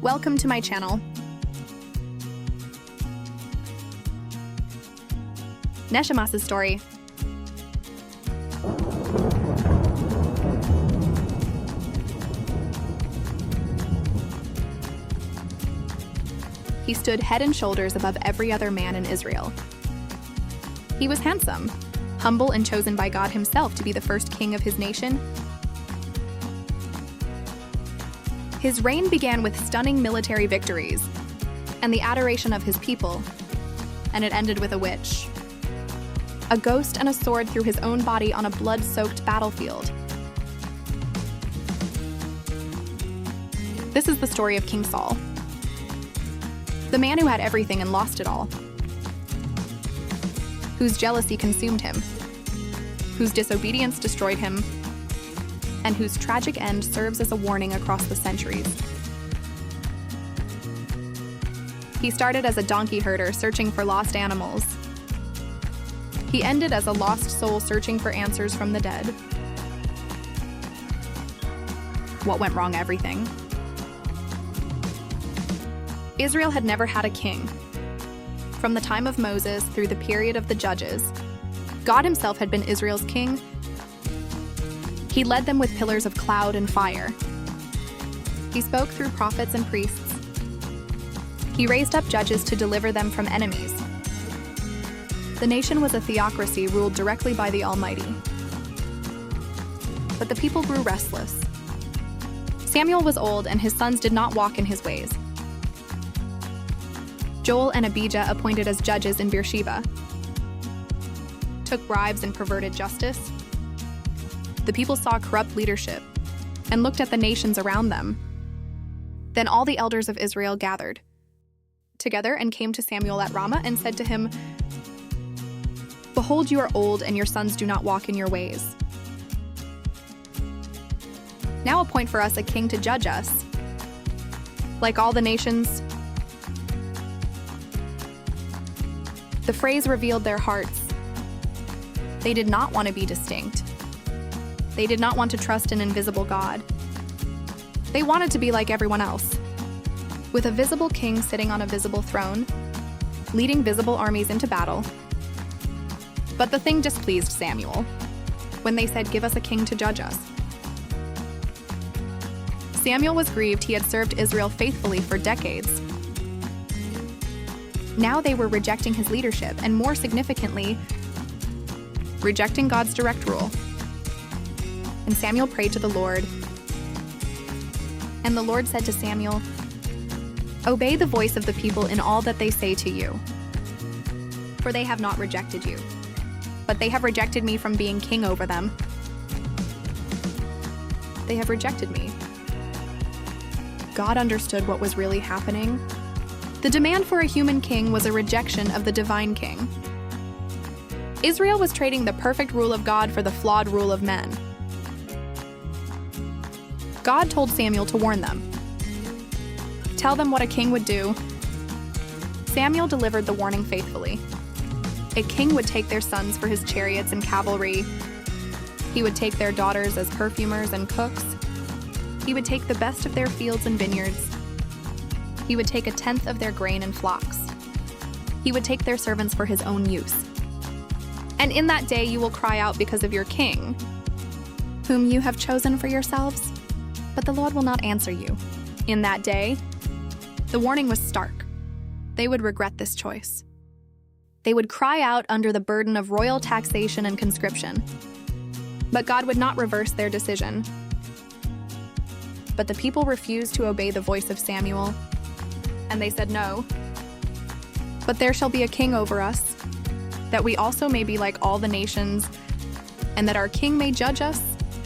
Welcome to my channel. Neshamas's story. He stood head and shoulders above every other man in Israel. He was handsome, humble, and chosen by God himself to be the first king of his nation. His reign began with stunning military victories and the adoration of his people, and it ended with a witch, a ghost, and a sword through his own body on a blood-soaked battlefield. This is the story of King Saul, the man who had everything and lost it all, whose jealousy consumed him, whose disobedience destroyed him, and whose tragic end serves as a warning across the centuries. He started as a donkey herder searching for lost animals. He ended as a lost soul searching for answers from the dead. What went wrong? Everything. Israel had never had a king. From the time of Moses through the period of the Judges, God himself had been Israel's king. He led them with pillars of cloud and fire. He spoke through prophets and priests. He raised up judges to deliver them from enemies. The nation was a theocracy ruled directly by the Almighty. But the people grew restless. Samuel was old, and his sons did not walk in his ways. Joel and Abijah, appointed as judges in Beersheba, took bribes and perverted justice. The people saw corrupt leadership and looked at the nations around them. Then all the elders of Israel gathered together and came to Samuel at Ramah and said to him, "Behold, you are old, and your sons do not walk in your ways. Now appoint for us a king to judge us, like all the nations." The phrase revealed their hearts. They did not want to be distinct. They did not want to trust an invisible God. They wanted to be like everyone else, with a visible king sitting on a visible throne, leading visible armies into battle. But the thing displeased Samuel when they said, "Give us a king to judge us." Samuel was grieved. He had served Israel faithfully for decades. Now they were rejecting his leadership, and more significantly, rejecting God's direct rule. And Samuel prayed to the Lord. And the Lord said to Samuel, "Obey the voice of the people in all that they say to you. For they have not rejected you, but they have rejected me from being king over them. They have rejected me." God understood what was really happening. The demand for a human king was a rejection of the divine king. Israel was trading the perfect rule of God for the flawed rule of men. God told Samuel to warn them, tell them what a king would do. Samuel delivered the warning faithfully. A king would take their sons for his chariots and cavalry. He would take their daughters as perfumers and cooks. He would take the best of their fields and vineyards. He would take a tenth of their grain and flocks. He would take their servants for his own use. And in that day you will cry out because of your king, whom you have chosen for yourselves, but the Lord will not answer you. In that day, the warning was stark. They would regret this choice. They would cry out under the burden of royal taxation and conscription. But God would not reverse their decision. But the people refused to obey the voice of Samuel, and they said, "No, but there shall be a king over us, that we also may be like all the nations, and that our king may judge us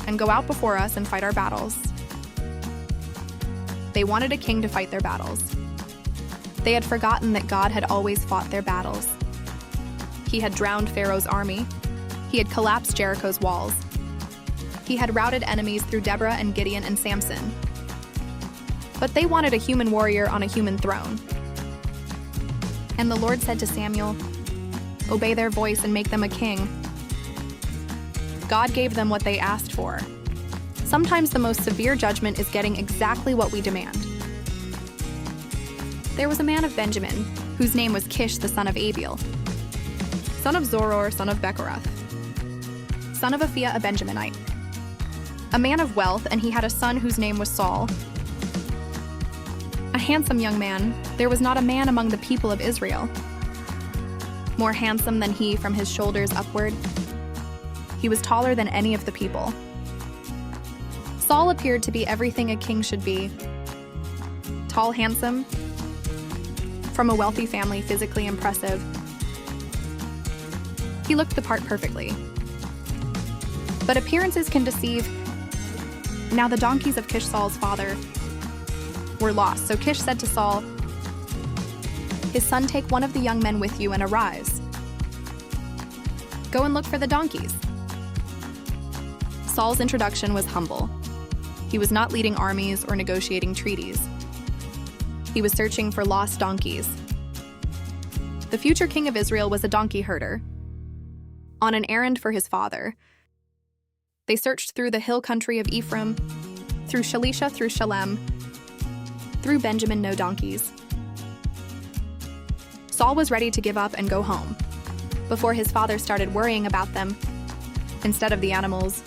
and go out before us and fight our battles." They wanted a king to fight their battles. They had forgotten that God had always fought their battles. He had drowned Pharaoh's army. He had collapsed Jericho's walls. He had routed enemies through Deborah and Gideon and Samson. But they wanted a human warrior on a human throne. And the Lord said to Samuel, "Obey their voice and make them a king." God gave them what they asked for. Sometimes the most severe judgment is getting exactly what we demand. There was a man of Benjamin, whose name was Kish the son of Abiel, son of Zoror, son of Bechorath, son of Aphiah a Benjaminite, a man of wealth, and he had a son whose name was Saul. A handsome young man, there was not a man among the people of Israel more handsome than he from his shoulders upward. He was taller than any of the people. Saul appeared to be everything a king should be. Tall, handsome, from a wealthy family, physically impressive. He looked the part perfectly. But appearances can deceive. Now the donkeys of Kish, Saul's father, were lost. So Kish said to Saul, his son, take one of the young men with you and arise. Go and look for the donkeys. Saul's introduction was humble. He was not leading armies or negotiating treaties. He was searching for lost donkeys. The future king of Israel was a donkey herder, on an errand for his father. They searched through the hill country of Ephraim, through Shalisha, through Shalem, through Benjamin, no donkeys. Saul was ready to give up and go home, before his father started worrying about them instead of the animals.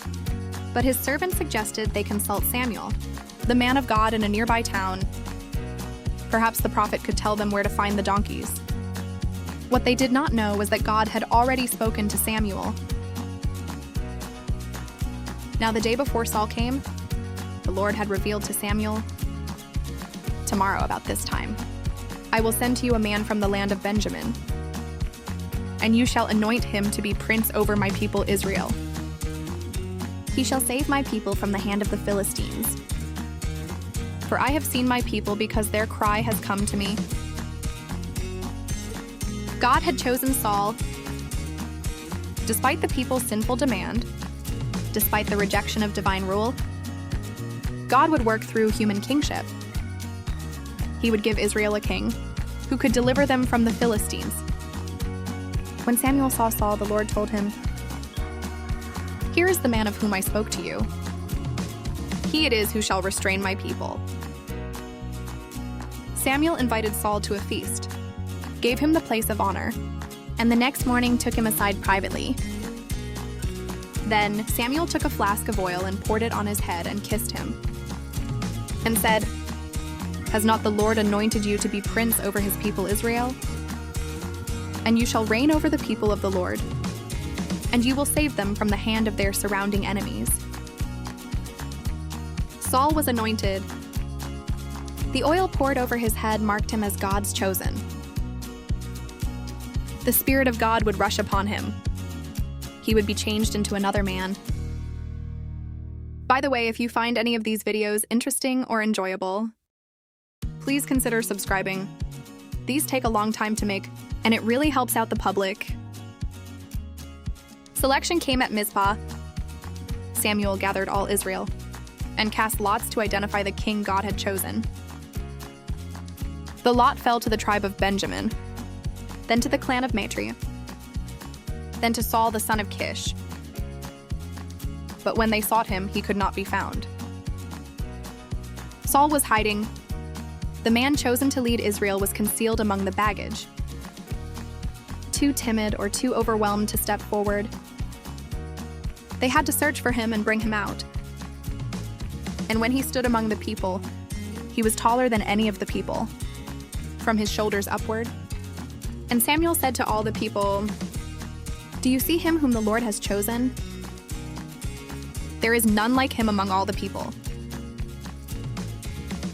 But his servant suggested they consult Samuel, the man of God in a nearby town. Perhaps the prophet could tell them where to find the donkeys. What they did not know was that God had already spoken to Samuel. Now the day before Saul came, the Lord had revealed to Samuel, tomorrow about this time, I will send to you a man from the land of Benjamin, and you shall anoint him to be prince over my people Israel. He shall save my people from the hand of the Philistines. For I have seen my people because their cry has come to me. God had chosen Saul, despite the people's sinful demand, despite the rejection of divine rule. God would work through human kingship. He would give Israel a king who could deliver them from the Philistines. When Samuel saw Saul, the Lord told him, here is the man of whom I spoke to you. He it is who shall restrain my people. Samuel invited Saul to a feast, gave him the place of honor, and the next morning took him aside privately. Then Samuel took a flask of oil and poured it on his head and kissed him, and said, has not the Lord anointed you to be prince over his people Israel? And you shall reign over the people of the Lord, and you will save them from the hand of their surrounding enemies. Saul was anointed. The oil poured over his head marked him as God's chosen. The Spirit of God would rush upon him. He would be changed into another man. By the way, if you find any of these videos interesting or enjoyable, please consider subscribing. These take a long time to make, and it really helps out the public. Selection came at Mizpah. Samuel gathered all Israel and cast lots to identify the king God had chosen. The lot fell to the tribe of Benjamin, then to the clan of Matri, then to Saul the son of Kish. But when they sought him, he could not be found. Saul was hiding. The man chosen to lead Israel was concealed among the baggage, too timid or too overwhelmed to step forward. They had to search for him and bring him out. And when he stood among the people, he was taller than any of the people, from his shoulders upward. And Samuel said to all the people, do you see him whom the Lord has chosen? There is none like him among all the people.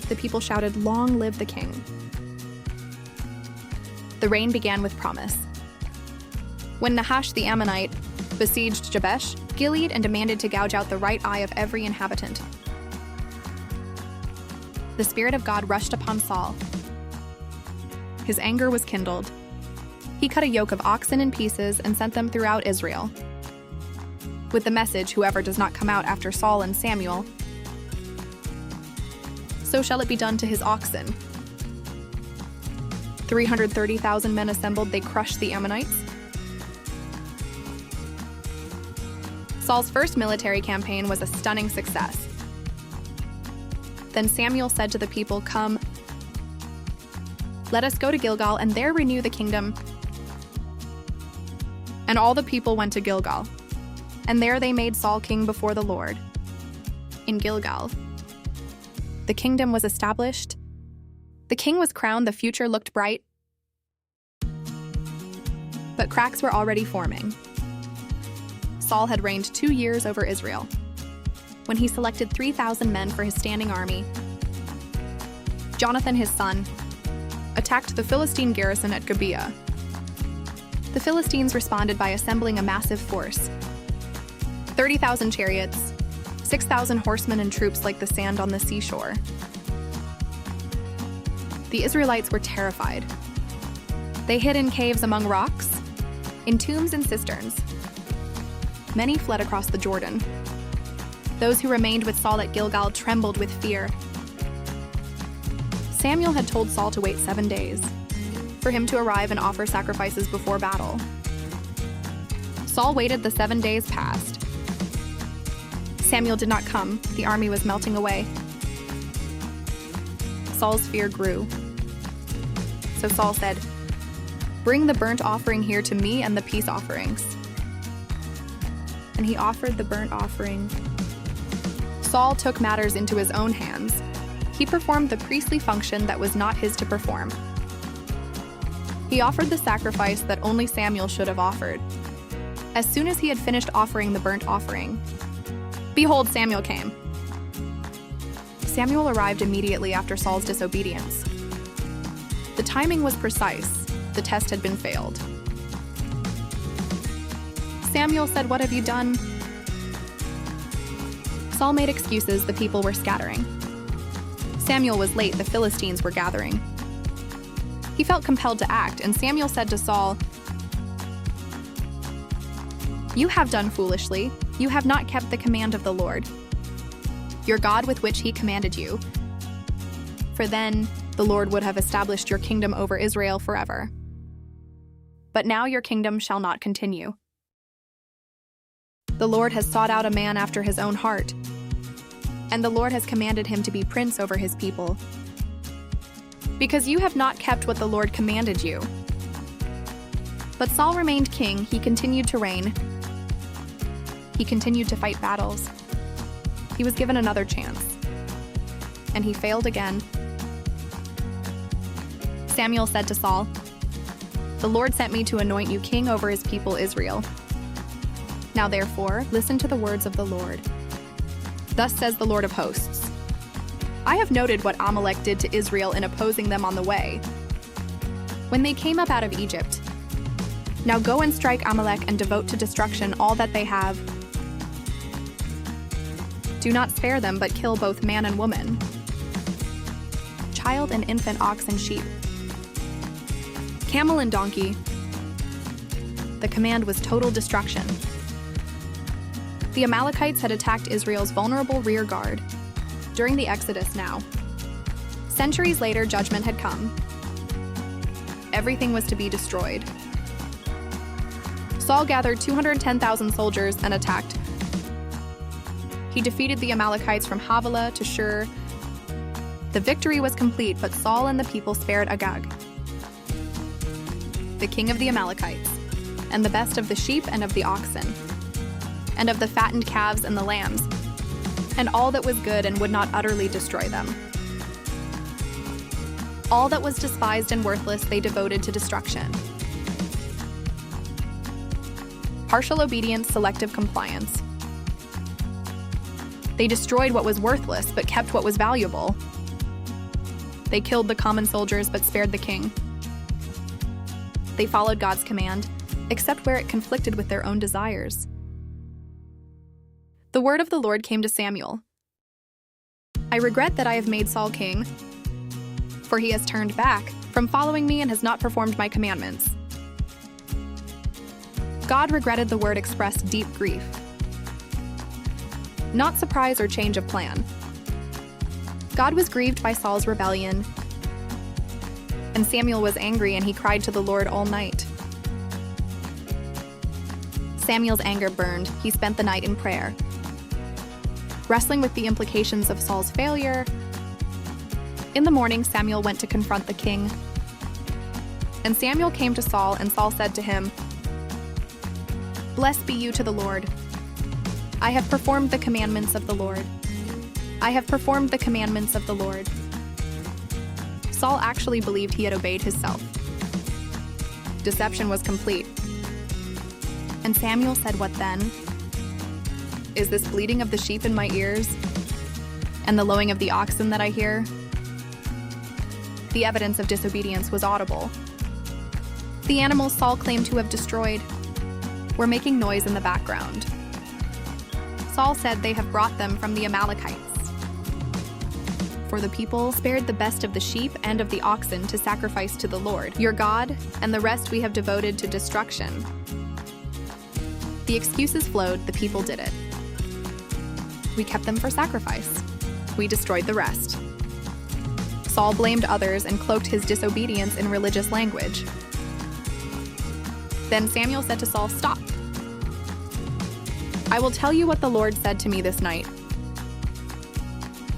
The people shouted, long live the king. The reign began with promise. When Nahash the Ammonite besieged Jabesh Gilead and demanded to gouge out the right eye of every inhabitant, the Spirit of God rushed upon Saul. His anger was kindled. He cut a yoke of oxen in pieces and sent them throughout Israel, with the message, whoever does not come out after Saul and Samuel, so shall it be done to his oxen. 330,000 men assembled, they crushed the Ammonites. Saul's first military campaign was a stunning success. Then Samuel said to the people, come, Let us go to Gilgal and there renew the kingdom." And all the people went to Gilgal, and there they made Saul king before the Lord. In Gilgal, the kingdom was established. The king was crowned, the future looked bright. But cracks were already forming. Saul had reigned 2 years over Israel, when he selected 3,000 men for his standing army. Jonathan, his son, attacked the Philistine garrison at Gibeah. The Philistines responded by assembling a massive force: 30,000 chariots, 6,000 horsemen and troops like the sand on the seashore. The Israelites were terrified. They hid in caves among rocks, in tombs and cisterns. Many fled across the Jordan. Those who remained with Saul at Gilgal trembled with fear. Samuel had told Saul to wait 7 days, for him to arrive and offer sacrifices before battle. Saul waited, the 7 days passed. Samuel did not come, the army was melting away. Saul's fear grew. So Saul said, "Bring the burnt offering here to me and the peace offerings." And he offered the burnt offering. Saul took matters into his own hands. He performed the priestly function that was not his to perform. He offered the sacrifice that only Samuel should have offered. As soon as he had finished offering the burnt offering, behold, Samuel came. Samuel arrived immediately after Saul's disobedience. The timing was precise. The test had been failed. Samuel said, "What have you done?" Saul made excuses. The people were scattering. Samuel was late. The Philistines were gathering. He felt compelled to act, and Samuel said to Saul, "You have done foolishly. You have not kept the command of the Lord, your God, with which he commanded you. For then the Lord would have established your kingdom over Israel forever. But now your kingdom shall not continue. The Lord has sought out a man after his own heart, and the Lord has commanded him to be prince over his people. Because you have not kept what the Lord commanded you." But Saul remained king. He continued to reign. He continued to fight battles. He was given another chance, and he failed again. Samuel said to Saul, "The Lord sent me to anoint you king over his people Israel. Now therefore, listen to the words of the Lord. Thus says the Lord of hosts, I have noted what Amalek did to Israel in opposing them on the way, when they came up out of Egypt. Now go and strike Amalek and devote to destruction all that they have. Do not spare them, but kill both man and woman, child and infant, ox and sheep, camel and donkey." The command was total destruction. The Amalekites had attacked Israel's vulnerable rear guard during the Exodus now. Centuries later, judgment had come. Everything was to be destroyed. Saul gathered 210,000 soldiers and attacked. He defeated the Amalekites from Havilah to Shur. The victory was complete, but Saul and the people spared Agag, the king of the Amalekites, and the best of the sheep and of the oxen, and of the fattened calves and the lambs, and all that was good, and would not utterly destroy them. All that was despised and worthless they devoted to destruction. Partial obedience, selective compliance. They destroyed what was worthless, but kept what was valuable. They killed the common soldiers, but spared the king. They followed God's command, except where it conflicted with their own desires. The word of the Lord came to Samuel. I regret that I have made Saul king, for he has turned back from following me and has not performed my commandments. God regretted the word, expressed deep grief. Not surprise or change of plan. God was grieved by Saul's rebellion, and Samuel was angry, and he cried to the Lord all night. Samuel's anger burned. He spent the night in prayer, wrestling with the implications of Saul's failure. In the morning, Samuel went to confront the king. And Samuel came to Saul, and Saul said to him, "Blessed be you to the Lord. I have performed the commandments of the Lord. I have performed the commandments of the Lord." Saul actually believed he had obeyed himself. Deception was complete. And Samuel said, "What then? Is this bleating of the sheep in my ears, and the lowing of the oxen that I hear?" The evidence of disobedience was audible. The animals Saul claimed to have destroyed were making noise in the background. Saul said, "They have brought them from the Amalekites." For the people spared the best of the sheep and of the oxen to sacrifice to the Lord, your God, and the rest we have devoted to destruction. The excuses flowed, the people did it. We kept them for sacrifice. We destroyed the rest. Saul blamed others and cloaked his disobedience in religious language. Then Samuel said to Saul, "Stop. I will tell you what the Lord said to me this night."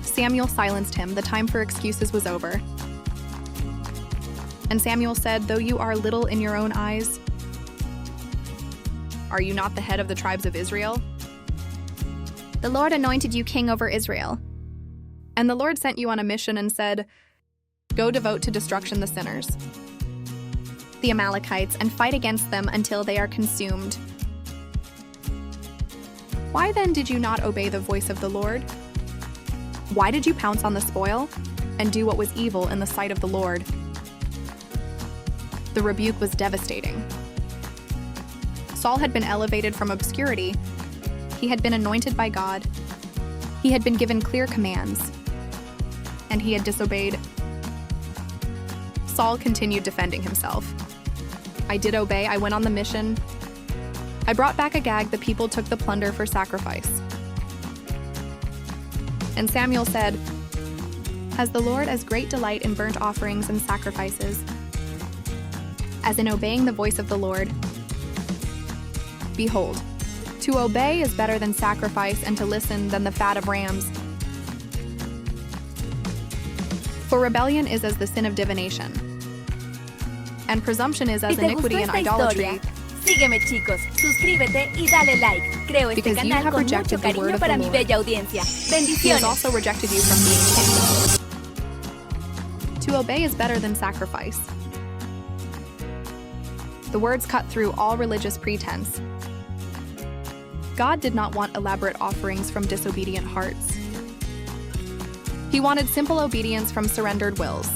Samuel silenced him. The time for excuses was over. And Samuel said, "Though you are little in your own eyes, are you not the head of the tribes of Israel? The Lord anointed you king over Israel. And the Lord sent you on a mission and said, 'Go devote to destruction the sinners, the Amalekites, and fight against them until they are consumed.' Why then did you not obey the voice of the Lord? Why did you pounce on the spoil and do what was evil in the sight of the Lord?" The rebuke was devastating. Saul had been elevated from obscurity. He had been anointed by God. He had been given clear commands. And he had disobeyed. Saul continued defending himself. "I did obey. I went on the mission. I brought back Agag. The people took the plunder for sacrifice." And Samuel said, "Has the Lord as great delight in burnt offerings and sacrifices as in obeying the voice of the Lord? Behold, to obey is better than sacrifice, and to listen than the fat of rams. For rebellion is as the sin of divination, and presumption is as iniquity and idolatry." Sígueme, chicos, suscríbete y dale like. Creo este Because you canal have con rejected mucho the word cariño of the para mi Lord. bella audiencia. He has Bendiciones. also rejected you from being king. To obey is better than sacrifice. The words cut through all religious pretense. God did not want elaborate offerings from disobedient hearts. He wanted simple obedience from surrendered wills.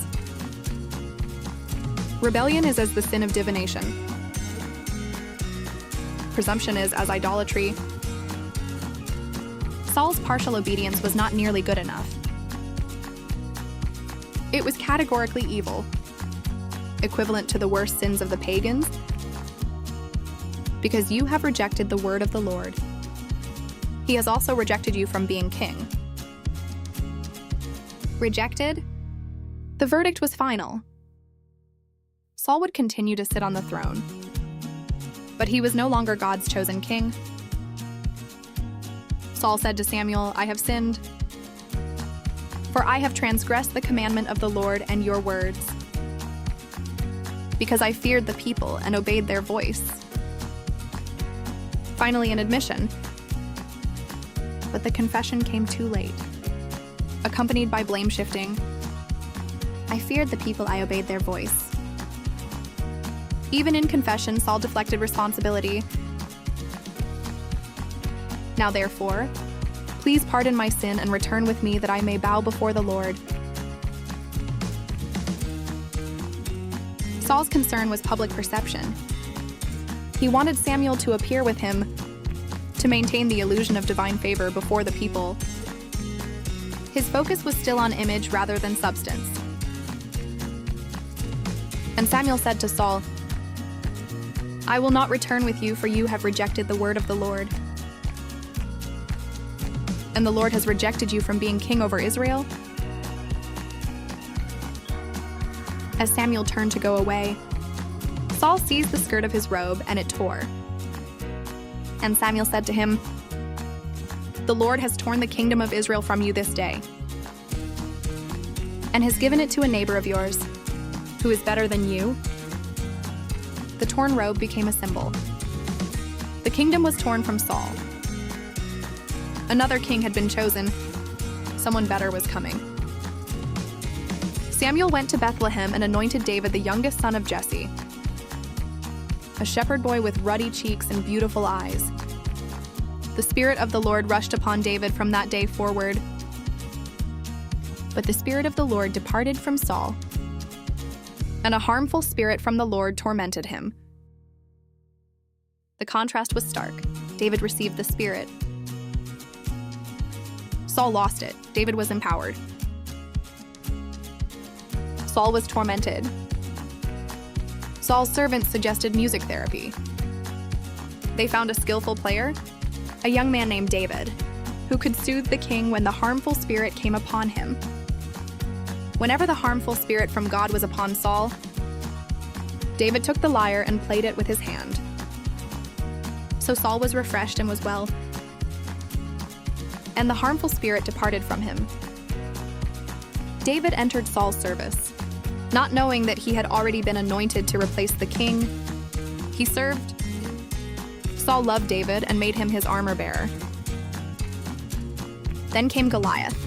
Rebellion is as the sin of divination. Presumption is as idolatry. Saul's partial obedience was not nearly good enough. It was categorically evil, equivalent to the worst sins of the pagans, because you have rejected the word of the Lord. He has also rejected you from being king. Rejected? The verdict was final. Saul would continue to sit on the throne, but he was no longer God's chosen king. Saul said to Samuel, "I have sinned, for I have transgressed the commandment of the Lord and your words, because I feared the people and obeyed their voice." Finally, an admission, but the confession came too late, accompanied by blame shifting. "I feared the people, I obeyed their voice." Even in confession, Saul deflected responsibility. "Now therefore, please pardon my sin and return with me that I may bow before the Lord." Saul's concern was public perception. He wanted Samuel to appear with him to maintain the illusion of divine favor before the people. His focus was still on image rather than substance. And Samuel said to Saul, "I will not return with you, for you have rejected the word of the Lord. And the Lord has rejected you from being king over Israel." As Samuel turned to go away, Saul seized the skirt of his robe, and it tore. And Samuel said to him, "The Lord has torn the kingdom of Israel from you this day, and has given it to a neighbor of yours, who is better than you, The torn robe became a symbol. The kingdom was torn from Saul. Another king had been chosen. Someone better was coming. Samuel went to Bethlehem and anointed David, the youngest son of Jesse, a shepherd boy with ruddy cheeks and beautiful eyes. The Spirit of the Lord rushed upon David from that day forward. But the Spirit of the Lord departed from Saul, and a harmful spirit from the Lord tormented him. The contrast was stark. David received the Spirit. Saul lost it. David was empowered. Saul was tormented. Saul's servants suggested music therapy. They found a skillful player, a young man named David, who could soothe the king when the harmful spirit came upon him. Whenever the harmful spirit from God was upon Saul, David took the lyre and played it with his hand. So Saul was refreshed and was well, and the harmful spirit departed from him. David entered Saul's service, not knowing that he had already been anointed to replace the king. He served. Saul loved David and made him his armor bearer. Then came Goliath.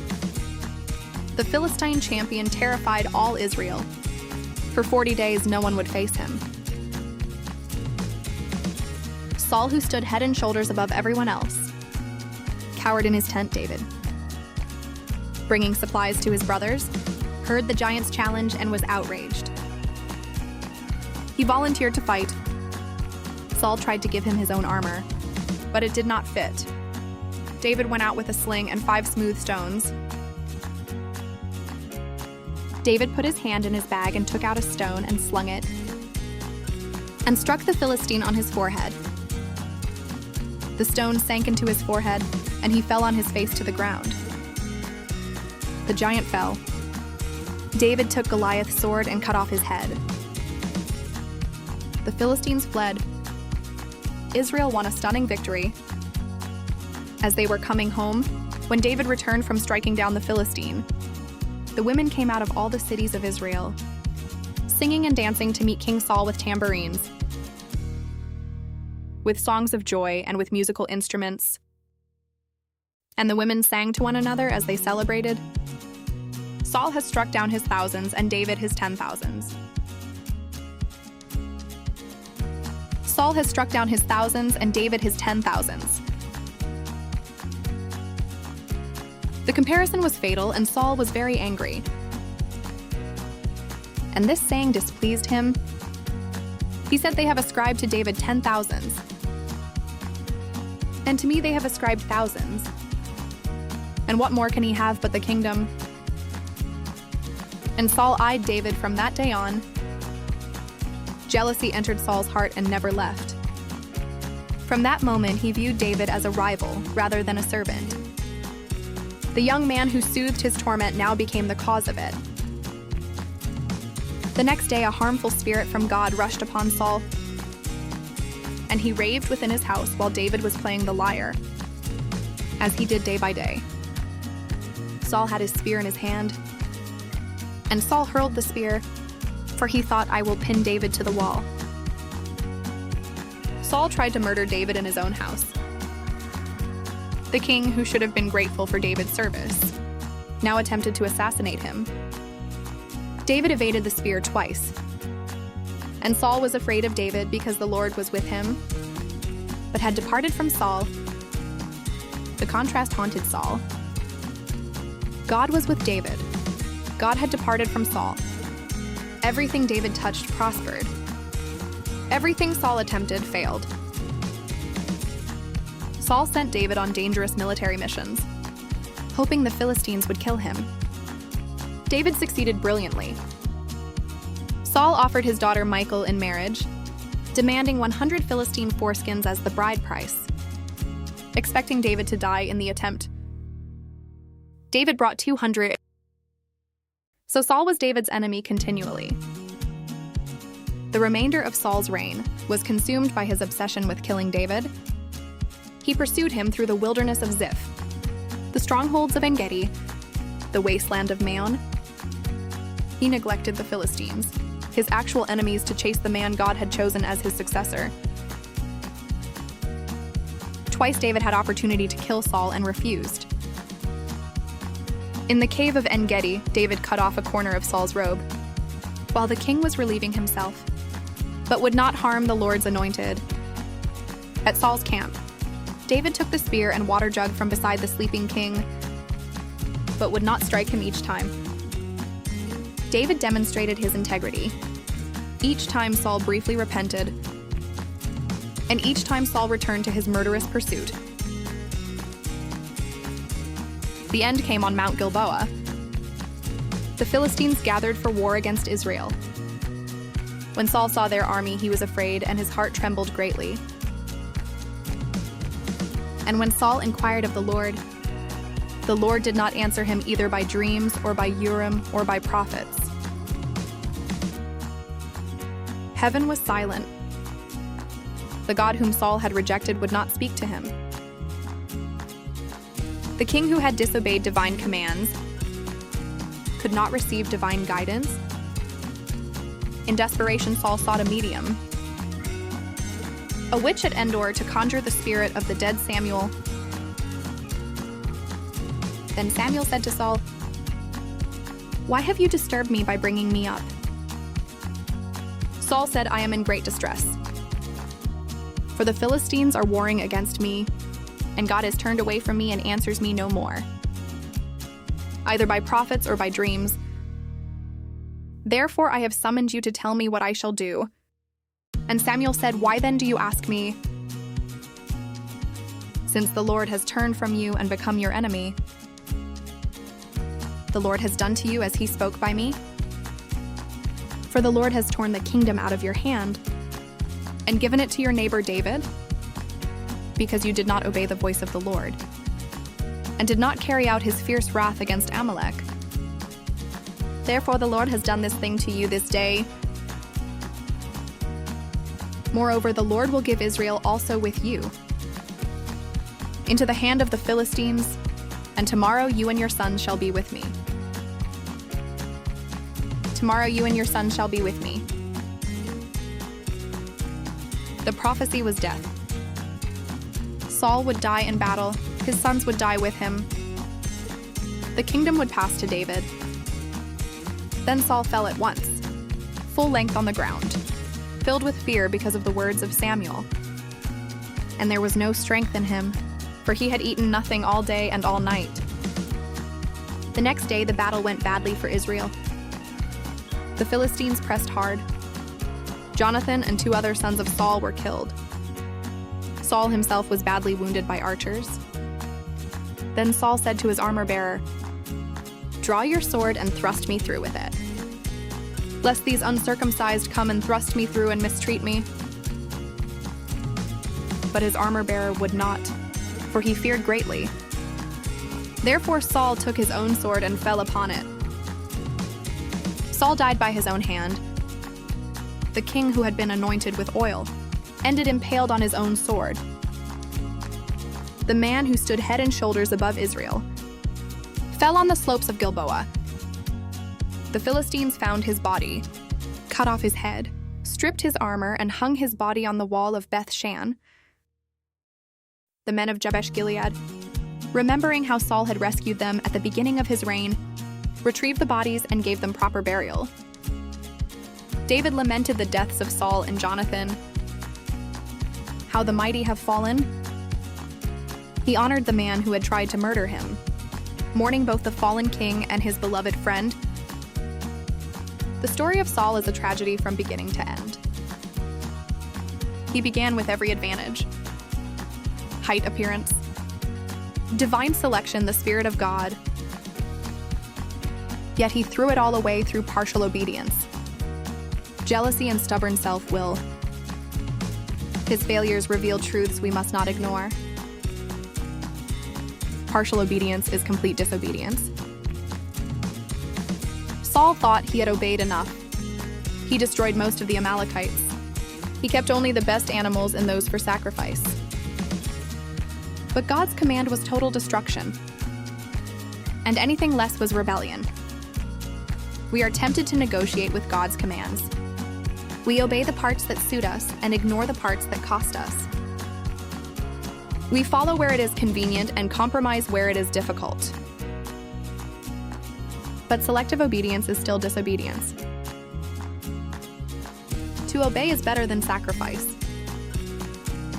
The Philistine champion terrified all Israel. For 40 days, no one would face him. Saul, who stood head and shoulders above everyone else, cowered in his tent. David, bringing supplies to his brothers, heard the giant's challenge and was outraged. He volunteered to fight. Saul tried to give him his own armor, but it did not fit. David went out with a sling and 5 smooth stones. David put his hand in his bag and took out a stone and slung it, and struck the Philistine on his forehead. The stone sank into his forehead, and he fell on his face to the ground. The giant fell. David took Goliath's sword and cut off his head. The Philistines fled. Israel won a stunning victory. As they were coming home, when David returned from striking down the Philistine, the women came out of all the cities of Israel, singing and dancing to meet King Saul with tambourines, with songs of joy and with musical instruments. And the women sang to one another as they celebrated. Saul has struck down his thousands and David his 10,000s. Saul has struck down his thousands and David his 10,000s. The comparison was fatal, and Saul was very angry. And this saying displeased him. He said, "They have ascribed to David 10,000s, and to me they have ascribed thousands. And what more can he have but the kingdom?" And Saul eyed David from that day on. Jealousy entered Saul's heart and never left. From that moment, he viewed David as a rival rather than a servant. The young man who soothed his torment now became the cause of it. The next day, a harmful spirit from God rushed upon Saul, and he raved within his house while David was playing the lyre, as he did day by day. Saul had his spear in his hand, and Saul hurled the spear, for he thought, "I will pin David to the wall." Saul tried to murder David in his own house. The king, who should have been grateful for David's service, now attempted to assassinate him. David evaded the spear twice, and Saul was afraid of David because the Lord was with him, but had departed from Saul. The contrast haunted Saul. God was with David. God had departed from Saul. Everything David touched prospered. Everything Saul attempted failed. Saul sent David on dangerous military missions, hoping the Philistines would kill him. David succeeded brilliantly. Saul offered his daughter Michal in marriage, demanding 100 Philistine foreskins as the bride price, expecting David to die in the attempt. David brought 200. So Saul was David's enemy continually. The remainder of Saul's reign was consumed by his obsession with killing David. He pursued him through the wilderness of Ziph, the strongholds of En-Gedi, the wasteland of Maon. He neglected the Philistines, his actual enemies to chase the man God had chosen as his successor. Twice David had opportunity to kill Saul and refused. In the cave of En-Gedi, David cut off a corner of Saul's robe, while the king was relieving himself, but would not harm the Lord's anointed. At Saul's camp, David took the spear and water jug from beside the sleeping king, but would not strike him each time. David demonstrated his integrity. Each time Saul briefly repented, and each time Saul returned to his murderous pursuit. The end came on Mount Gilboa. The Philistines gathered for war against Israel. When Saul saw their army, he was afraid, and his heart trembled greatly. And when Saul inquired of the Lord did not answer him either by dreams or by Urim or by prophets. Heaven was silent. The God whom Saul had rejected would not speak to him. The king who had disobeyed divine commands could not receive divine guidance. In desperation, Saul sought a medium, a witch at Endor, to conjure the spirit of the dead Samuel. Then Samuel said to Saul, "Why have you disturbed me by bringing me up?" Saul said, "I am in great distress, for the Philistines are warring against me, and God has turned away from me and answers me no more, either by prophets or by dreams. Therefore I have summoned you to tell me what I shall do." And Samuel said, "Why then do you ask me? Since the Lord has turned from you and become your enemy, the Lord has done to you as he spoke by me. For the Lord has torn the kingdom out of your hand and given it to your neighbor David, because you did not obey the voice of the Lord and did not carry out his fierce wrath against Amalek. Therefore the Lord has done this thing to you this day. Moreover, the Lord will give Israel also with you into the hand of the Philistines, and tomorrow you and your sons shall be with me. Tomorrow you and your sons shall be with me." The prophecy was death. Saul would die in battle, his sons would die with him. The kingdom would pass to David. Then Saul fell at once, full length on the ground, filled with fear because of the words of Samuel. And there was no strength in him, for he had eaten nothing all day and all night. The next day the battle went badly for Israel. The Philistines pressed hard. Jonathan and 2 other sons of Saul were killed. Saul himself was badly wounded by archers. Then Saul said to his armor-bearer, "Draw your sword and thrust me through with it, lest these uncircumcised come and thrust me through and mistreat me." But his armor-bearer would not, for he feared greatly. Therefore Saul took his own sword and fell upon it. Saul died by his own hand. The king who had been anointed with oil ended impaled on his own sword. The man who stood head and shoulders above Israel fell on the slopes of Gilboa. The Philistines found his body, cut off his head, stripped his armor, and hung his body on the wall of Beth-shan. The men of Jabesh Gilead, remembering how Saul had rescued them at the beginning of his reign, retrieved the bodies and gave them proper burial. David lamented the deaths of Saul and Jonathan, how the mighty have fallen. He honored the man who had tried to murder him, mourning both the fallen king and his beloved friend. The story of Saul is a tragedy from beginning to end. He began with every advantage: height, appearance, divine selection, the Spirit of God. Yet he threw it all away through partial obedience, jealousy, and stubborn self-will. His failures reveal truths we must not ignore. Partial obedience is complete disobedience. Saul thought he had obeyed enough. He destroyed most of the Amalekites. He kept only the best animals and those for sacrifice. But God's command was total destruction, and anything less was rebellion. We are tempted to negotiate with God's commands, We obey the parts that suit us and ignore the parts that cost us. We follow where it is convenient and compromise where it is difficult. But selective obedience is still disobedience. To obey is better than sacrifice.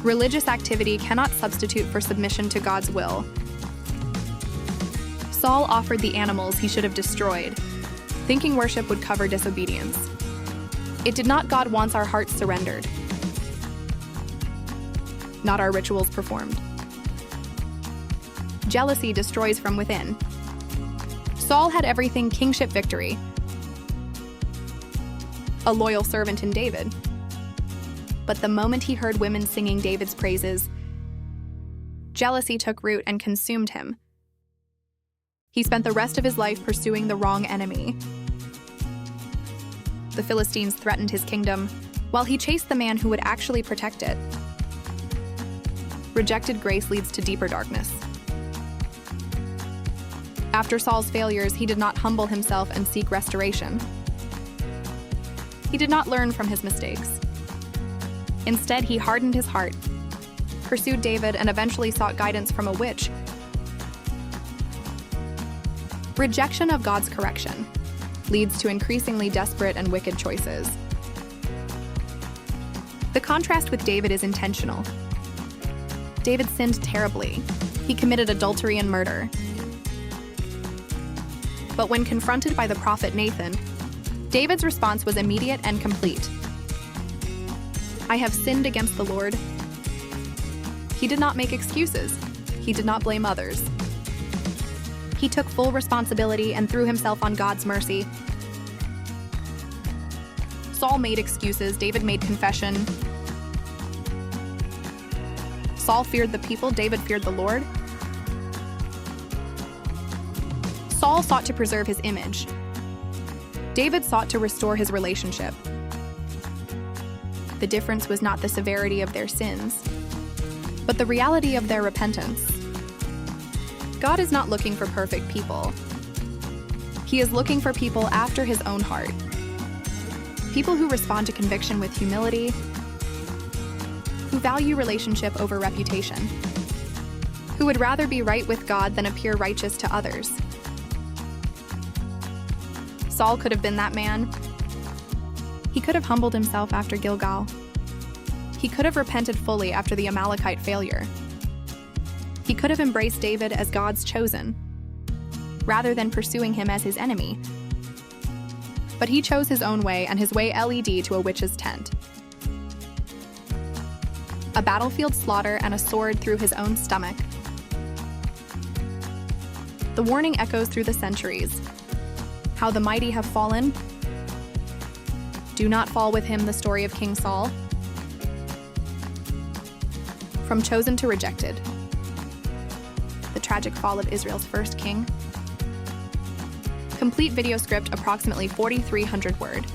Religious activity cannot substitute for submission to God's will. Saul offered the animals he should have destroyed, thinking worship would cover disobedience. It did not. God wants our hearts surrendered, not our rituals performed. Jealousy destroys from within. Saul had everything: kingship, victory, a loyal servant in David. But the moment he heard women singing David's praises, jealousy took root and consumed him. He spent the rest of his life pursuing the wrong enemy. The Philistines threatened his kingdom, while he chased the man who would actually protect it. Rejected grace leads to deeper darkness. After Saul's failures, he did not humble himself and seek restoration. He did not learn from his mistakes. Instead, he hardened his heart, pursued David, and eventually sought guidance from a witch. Rejection of God's correction leads to increasingly desperate and wicked choices. The contrast with David is intentional. David sinned terribly. He committed adultery and murder. But when confronted by the prophet Nathan, David's response was immediate and complete. I have sinned against the Lord. He did not make excuses. He did not blame others. He took full responsibility and threw himself on God's mercy. Saul made excuses. David made confession. Saul feared the people. David feared the Lord. Saul sought to preserve his image. David sought to restore his relationship. The difference was not the severity of their sins, but the reality of their repentance. God is not looking for perfect people. He is looking for people after his own heart. People who respond to conviction with humility, who value relationship over reputation, who would rather be right with God than appear righteous to others. Saul could have been that man. He could have humbled himself after Gilgal. He could have repented fully after the Amalekite failure. He could have embraced David as God's chosen, rather than pursuing him as his enemy. But he chose his own way, and his way led to a witch's tent. A battlefield slaughter and a sword through his own stomach. The warning echoes through the centuries. How the mighty have fallen. Do not fall with him, the story of King Saul. From chosen to rejected. The tragic fall of Israel's first king. Complete video script, approximately 4,300 word.